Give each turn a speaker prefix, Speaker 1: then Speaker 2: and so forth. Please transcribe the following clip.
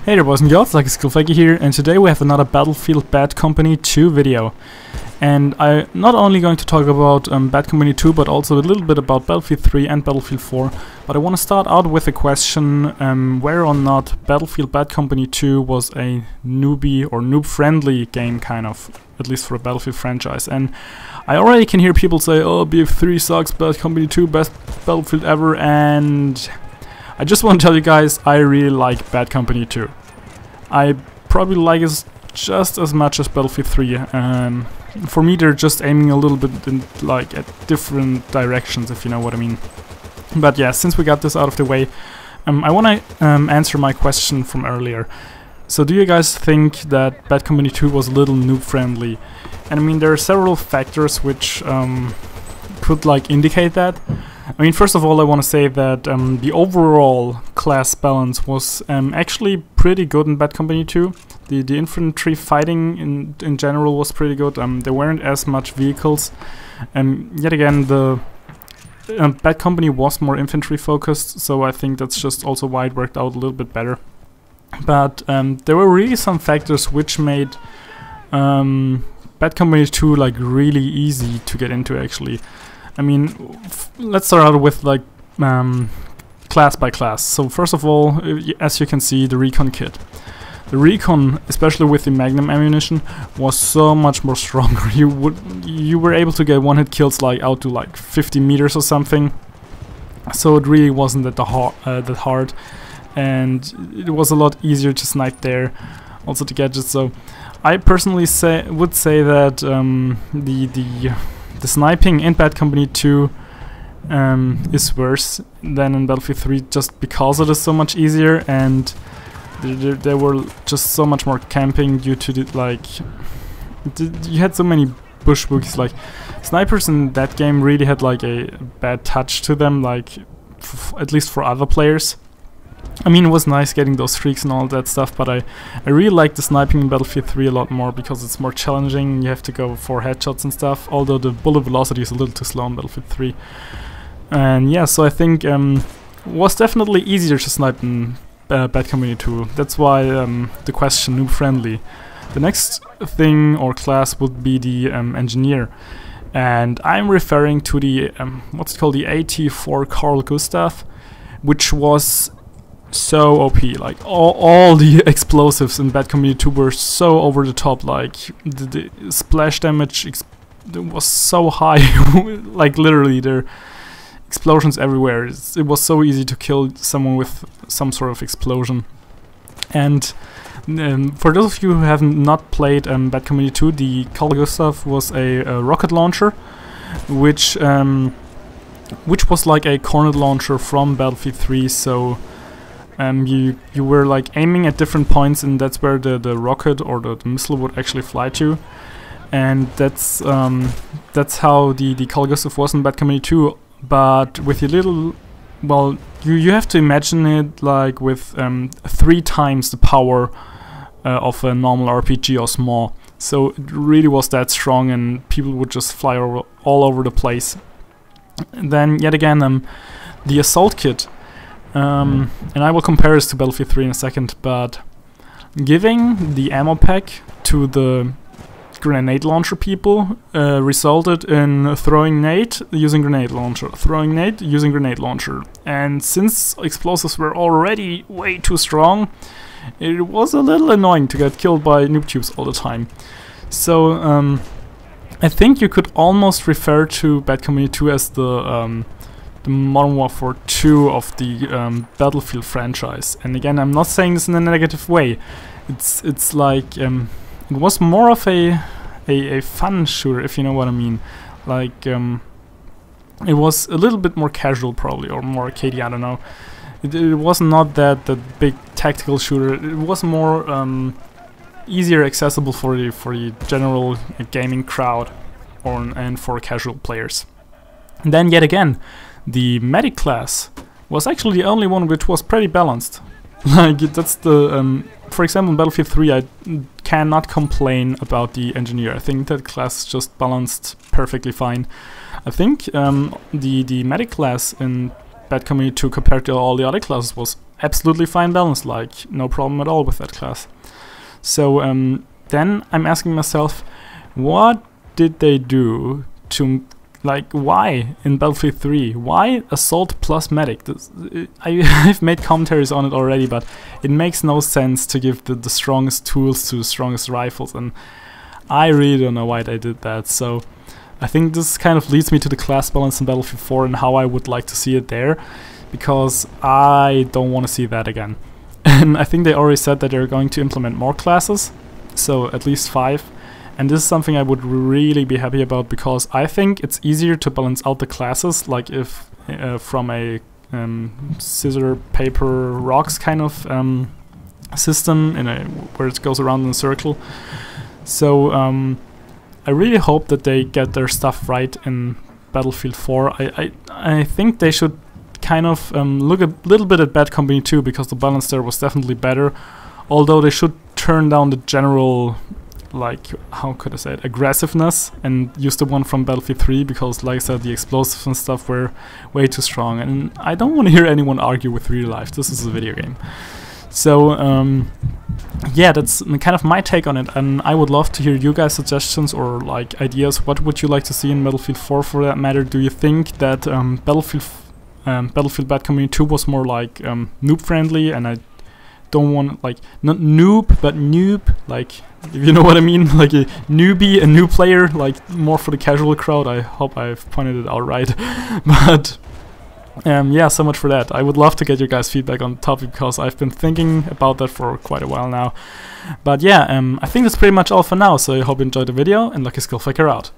Speaker 1: Hey there boys and girls, like Skillfakey here, and today we have another Battlefield Bad Company 2 video. And I'm not only going to talk about Bad Company 2, but also a little bit about Battlefield 3 and Battlefield 4. But I want to start out with a question, whether or not Battlefield Bad Company 2 was a newbie or noob-friendly game, kind of, at least for a Battlefield franchise. And I already can hear people say, oh, BF3 sucks, Bad Company 2, best Battlefield ever, and I just want to tell you guys, I really like Bad Company 2. I probably like it just as much as Battlefield 3. For me, they're just aiming a little bit in, like, at different directions, if you know what I mean. But yeah, since we got this out of the way, I want to answer my question from earlier. So do you guys think that Bad Company 2 was a little noob-friendly? And I mean, there are several factors which could like indicate that. I mean, first of all, I want to say that the overall class balance was actually pretty good in Bad Company 2. The infantry fighting in general was pretty good. There weren't as much vehicles. Yet again, the Bad Company was more infantry focused, so I think that's just also why it worked out a little bit better. But there were really some factors which made Bad Company 2 like really easy to get into, actually. I mean, let's start out with like class by class. So first of all, as you can see, the recon kit. The recon, especially with the magnum ammunition, was so much more stronger. You were able to get one-hit kills like out to like 50 meters or something. So it really wasn't that hard, and it was a lot easier to snipe there. Also the gadgets. So I personally would say that the sniping in Bad Company 2 is worse than in Battlefield 3 just because it is so much easier, and there were just so much more camping due to you had so many bush boogies. Like, snipers in that game really had like a bad touch to them, like at least for other players. I mean, it was nice getting those streaks and all that stuff, but I really like the sniping in Battlefield 3 a lot more because it's more challenging. You have to go for headshots and stuff, although the bullet velocity is a little too slow in Battlefield 3. And yeah, so I think it was definitely easier to snipe in Bad Company 2. That's why the question noob friendly. The next thing or class would be the engineer. And I'm referring to the, what's it called, the AT4 Carl Gustav, which was so OP. Like all the explosives in Bad Company 2 were so over the top. Like the splash damage was so high. Like literally there explosions everywhere. It was so easy to kill someone with some sort of explosion. And for those of you who have not played Bad Company 2, the Carl Gustav was a rocket launcher, which was like a cornet launcher from Battlefield 3. So you were like aiming at different points, and that's where the rocket or the missile would actually fly to. And that's how the Carl Gustav was in Bad Company 2, but with a little, well, you have to imagine it like with 3 times the power of a normal RPG or small. So it really was that strong, and people would just fly all over the place. And then yet again, the assault kit. And I will compare this to Battlefield 3 in a second, but giving the ammo pack to the grenade launcher people resulted in throwing nade using grenade launcher, throwing nade using grenade launcher. And since explosives were already way too strong, it was a little annoying to get killed by noobtubes all the time. So I think you could almost refer to Bad Company 2 as the Modern Warfare 2 of the Battlefield franchise. And again, I'm not saying this in a negative way. It's like it was more of a fun shooter, if you know what I mean. Like it was a little bit more casual, probably, or more arcadey. I don't know. It was not that big tactical shooter. It was more easier accessible for the general gaming crowd, and for casual players. And then yet again, the medic class was actually the only one which was pretty balanced. Like, that's the for example, in Battlefield 3 I cannot complain about the engineer. I think that class just balanced perfectly fine. I think the medic class in Bad Company 2 compared to all the other classes was absolutely fine balance, like no problem at all with that class. So then I'm asking myself, what did they do to, like, why in Battlefield 3? Why Assault plus Medic? I've made commentaries on it already, but it makes no sense to give the strongest tools to the strongest rifles, and I really don't know why they did that. So I think this kind of leads me to the class balance in Battlefield 4 and how I would like to see it there, because I don't want to see that again. And I think they already said that they're going to implement more classes, so at least 5. And this is something I would really be happy about, because I think it's easier to balance out the classes, like if from a scissor, paper, rocks kind of system where it goes around in a circle. So I really hope that they get their stuff right in Battlefield 4. I think they should kind of look a little bit at Bad Company 2, because the balance there was definitely better, although they should turn down the general, like, how could I say it, aggressiveness, and use the one from Battlefield 3, because like I said, the explosives and stuff were way too strong, and I don't want to hear anyone argue with real life. This is a video game. So yeah, that's kind of my take on it, and I would love to hear you guys' suggestions or like ideas. What would you like to see in Battlefield 4 for that matter? Do you think that Battlefield Bad Company 2 was more like noob friendly, and I don't want, like, not noob but noob, like, if you know what I mean, like a newbie, a new player, like more for the casual crowd? I hope I've pointed it out right. But yeah, so much for that. I would love to get your guys' feedback on the topic, because I've been thinking about that for quite a while now. But yeah, I think that's pretty much all for now, so I hope you enjoyed the video, and Lucky Skillfaker out.